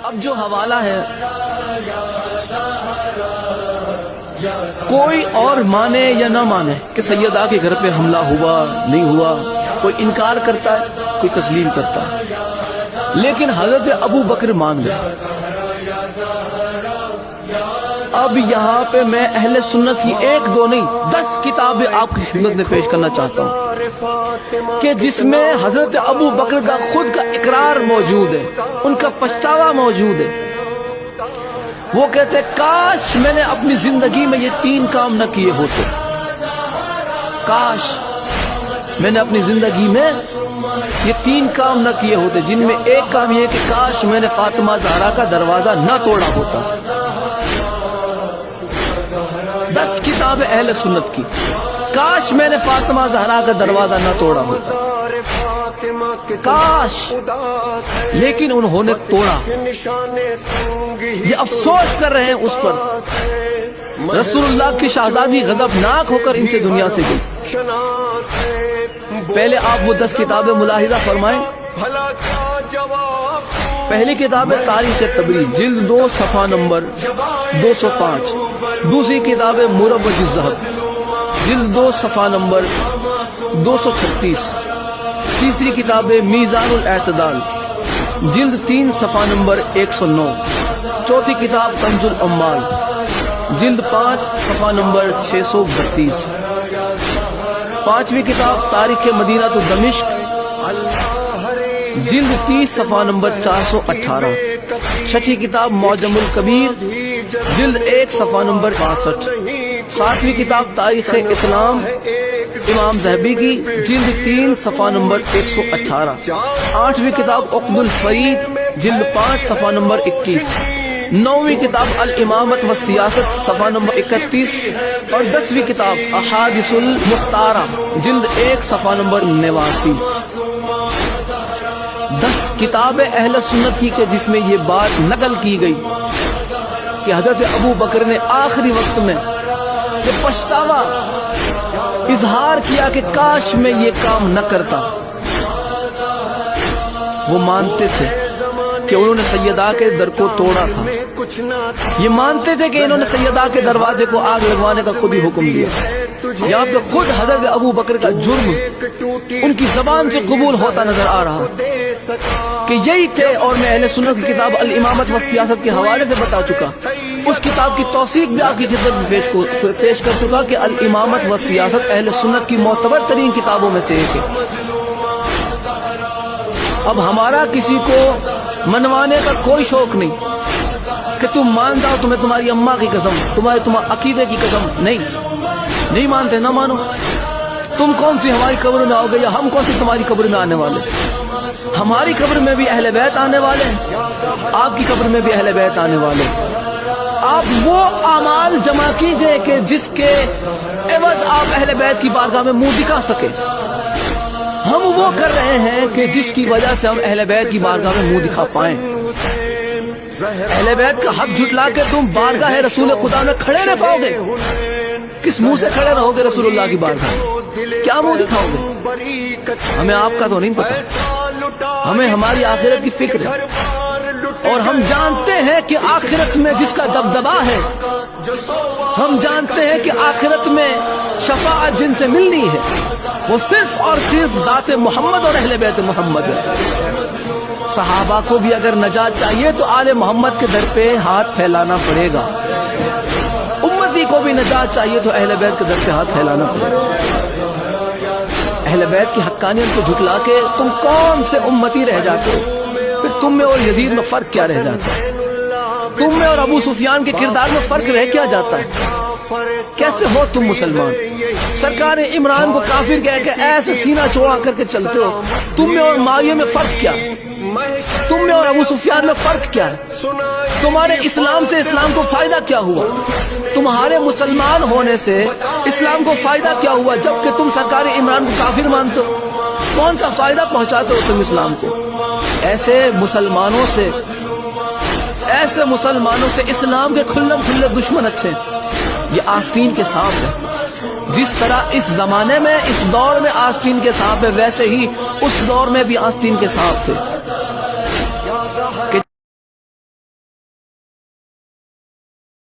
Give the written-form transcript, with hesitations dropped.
اب جو حوالہ ہے کوئی اور مانے یا نہ مانے کہ سیدہ کے گھر پہ حملہ ہوا نہیں ہوا، کوئی انکار کرتا ہے کوئی تسلیم کرتا ہے، لیکن حضرت ابو بکر مان گئے۔ اب یہاں پہ میں اہل سنت کی 1 2 نہیں 10 کتابیں آپ کی خدمت میں پیش کرنا چاہتا ہوں کہ جس میں حضرت ابو بکر کا خود کا اقرار موجود ہے، ان کا پچھتاوا موجود ہے۔ وہ کہتے ہیں کاش میں نے اپنی زندگی میں یہ 3 کام نہ کیے ہوتے، کاش میں نے اپنی زندگی میں یہ 3 کام نہ کیے ہوتے، جن میں ایک کام یہ ہے کہ کاش میں نے فاطمہ زہرا کا دروازہ نہ توڑا ہوتا۔ 10 کتابیں اہل سنت کی، کاش میں نے فاطمہ زہرا کا دروازہ نہ توڑا ہوتا، کاش، لیکن انہوں نے توڑا۔ یہ افسوس کر رہے ہیں اس پر۔ رسول اللہ کی شہزادی غضبناک ہو کر ان سے دنیا سے گئی۔ پہلے آپ وہ 10 کتابیں ملاحظہ فرمائیں۔ پہلی کتاب ہے تاریخ تبریز، جلد 2 صفحہ نمبر 205۔ دوسری کتاب ہے مروج الذہب، جلد 2 صفحہ نمبر 236۔ تیسری کتاب ہے میزان الاعتدال، جلد 3 صفحہ نمبر 109۔ چوتھی کتاب کنز الاموال، جلد 5 صفحہ نمبر 632۔ پانچویں کتاب تاریخ مدینہ تو دمشق، جلد 30 صفحہ نمبر 418۔ چھٹی کتاب معجم الکبیر، جلد 1 صفحہ نمبر 62۔ ساتویں کتاب تاریخ اسلام امام ذہبی کی، جلد 3 صفحہ نمبر 118۔ آٹھویں کتاب عقد الفرید، جلد 5 صفحہ نمبر 21۔ نویں کتاب الامامت و سیاست، صفحہ نمبر 31۔ اور 10ویں کتاب احادیث المختارہ، جلد 1 صفحہ نمبر 89۔ 10 کتابیں اہل سنت کی کہ جس میں یہ بات نقل کی گئی کہ حضرت ابو بکر نے آخری وقت میں یہ پچھتاوا اظہار کیا کہ کاش میں یہ کام نہ کرتا۔ وہ مانتے تھے کہ انہوں نے سیدہ کے در کو توڑا تھا، یہ مانتے تھے کہ انہوں نے سیدہ کے دروازے کو آگ لگوانے کا خود ہی حکم دیا۔ یہاں پہ خود حضرت ابو بکر کا جرم ان کی زبان سے قبول ہوتا نظر آ رہا کہ یہی تھے۔ اور میں اہل سنت کی کتاب الامامت و سیاست کے حوالے سے بتا چکا، اس کتاب کی توثیق بھی آپ کی خدمت میں پیش کر چکا کہ الامامت و سیاست اہل سنت کی معتبر ترین کتابوں میں سے ایک ہے۔ اب ہمارا کسی کو منوانے کا کوئی شوق نہیں کہ تم مان جاؤ، تمہیں تمہاری اماں کی قسم، تمہارے عقیدے کی قسم، نہیں مانتے، نہ مانو۔ تم کون سی ہماری قبر میں آؤ گے یا ہم کون سی تمہاری قبر میں آنے والے؟ ہماری قبر میں بھی اہل بیت آنے والے ہیں، آپ کی قبر میں بھی اہل بیت آنے والے ہیں۔ آپ وہ اعمال جمع کیجئے کہ جس کے عوض آپ اہل بیت کی بارگاہ میں منہ دکھا سکے۔ ہم وہ کر رہے ہیں کہ جس کی وجہ سے ہم اہل بیت کی بارگاہ میں منہ دکھا پائیں۔ اہل بیت کا حق جھٹلا کے تم بارگاہ رسول خدا میں کھڑے رہ پاؤ گے؟ کس منہ سے کھڑے رہو گے رسول اللہ کی بارگاہ میں؟ کیا منہ دکھاؤ گے؟ ہمیں آپ کا تو نہیں پتا، ہمیں ہماری آخرت کی فکر ہے، اور ہم جانتے ہیں کہ آخرت میں جس کا دبدبا ہے، ہم جانتے ہیں کہ آخرت میں شفاعت جن سے ملنی ہے وہ صرف اور صرف ذات محمد اور اہل بیت محمد ہے۔ صحابہ کو بھی اگر نجات چاہیے تو آل محمد کے در پہ ہاتھ پھیلانا پڑے گا، امتی کو بھی نجات چاہیے تو اہل بیت کے در پہ ہاتھ پھیلانا پڑے گا۔ اہل بیت کی حقانیت کو جھٹلا کے تم کون سے امتی رہ جاتے ہو؟ پھر تم میں اور یزید میں فرق کیا رہ جاتا ہے؟ تم میں اور ابو سفیان کے کردار میں فرق رہ کیا جاتا ہے؟ کیسے ہو تم مسلمان؟ سرکار عمران کو کافر کہہ کے ایسے سینہ چوڑا کر کے چلتے ہو۔ تم میں اور معاویہ میں فرق کیا؟ تم میں اور ابو سفیان میں فرق کیا ہے؟ تمہارے اسلام سے اسلام کو فائدہ کیا ہوا؟ تمہارے مسلمان ہونے سے اسلام کو فائدہ کیا ہوا جبکہ تم سرکار عمران کو کافر مانتے ہو؟ کون سا فائدہ پہنچاتے ہو تم اسلام کو؟ ایسے مسلمانوں سے اسلام کے کھلم کھلے دشمن اچھے ہیں۔ یہ آستین کے سانپ ہے۔ جس طرح اس زمانے میں اس دور میں آستین کے سانپ ہے، ویسے ہی اس دور میں بھی آستین کے سانپ تھے۔